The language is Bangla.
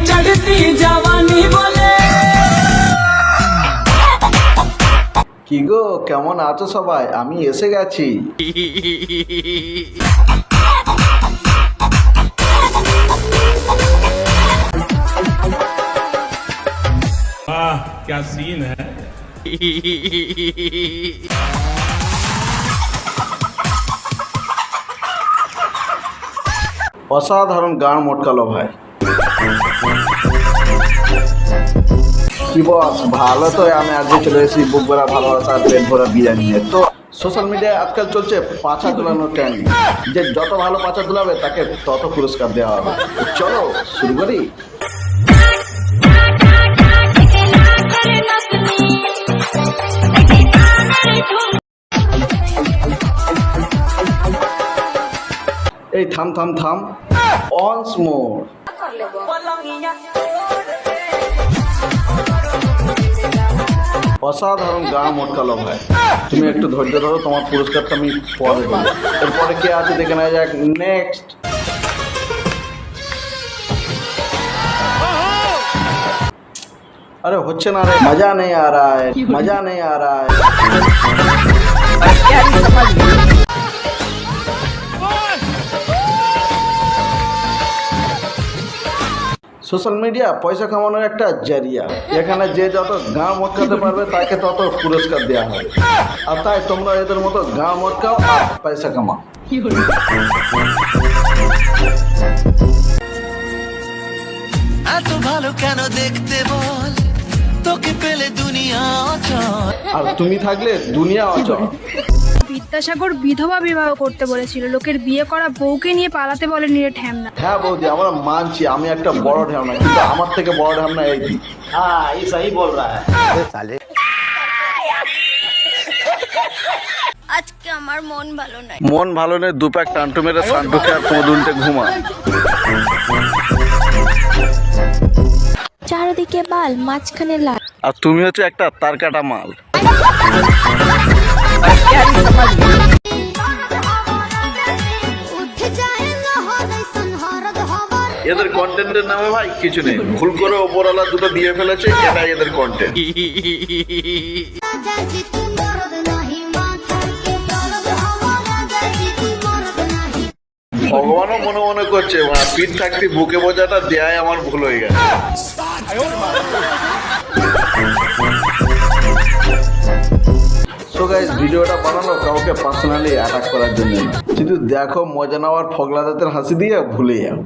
चढ़ती जवानी बोले। কি গো কেমন আছো সবাই? আমি এসে গেছি। वाह क्या सीन है। অসাধারণ গান মোটকালো ভাই। কি বস ভালো তো? আমি আজকে চলে এসেছি বুক ভরা ভালোবাসা আর পেট ভরা বিরিয়ানি নিয়ে। তো সোশ্যাল মিডিয়ায় আজকাল চলছে পাছা তোলানোর ট্রেন্ড, যে যত ভালো পাছা তোলাবে তাকে তত পুরস্কার দেওয়া হবে। তো চলো শুরু করি। এই থাম থাম থাম, অনস মোর। অসাধারণ গান মোটকালো ভাই। তুমি একটু ধৈর্য ধরো, তোমার পুরস্কারটা আমি পরে দেবো। এরপরে কে আছে দেখে নেওয়া যাক। নেক্সট। আরে হচ্ছে না রে, মজা নেই আ রা হ্যায়, মজা নেই আ রা হ্যায়। সোশ্যাল মিডিয়া পয়সা কামানোর একটা জারিয়া। এখানে যে যত গাঁ মটকাতে পারবে তাকে তত পুরস্কার দেওয়া হবে। আর তাই তোমরা এদের মতো গাঁ মটকাও আর পয়সা কামাও। এত ভালো কেন দেখতে বল, তোকে পেলে দুনিয়া অচল। আর তুমি থাকলে দুনিয়া অচল। বিদ্যাসাগর বিধবা বিবাহ করতে বলেছিল, লোকের বিয়ে করা বউকে নিয়ে পালাতে বলেনি রে ঠ্যামনা। হ্যাঁ বৌদি, আমরা মানছি আমি একটা বড় ঢ্যামনা, কিন্তু আমার থেকে বড় ঢ্যামনা এই দি। हाँ ये सही बोल रहा है। আজকে আমার মন ভালো নাই। মন ভালো নেই, দুপ্যাক টান্টু মেরে সান্টুকে আর কোমদুলতে ঘুমা। চারদিকে বাল, মাঝখানে লাল। আর তুমি হচ্ছে একটা তার কাটা মাল। এদের কন্টেন্টের নামে ভাই কিছু নেই, ভুল করে ওপরওয়ালা দুটো দিয়ে ফেলেছে, এটাই এদের কন্টেন্ট। ভগবানও মনে মনে করছে পিঠ থাকতে বুকে বোঝাটা দেয়াই আমার ভুল হয়ে গেছে। সো গাইস, ভিডিওটা বানানো কাউকে পার্সোনালি অ্যাটাক করার জন্য না, শুধু দেখো মজা নেওয়ার ফগলা দাঁতের হাসি দিয়ে ভুলে যাও।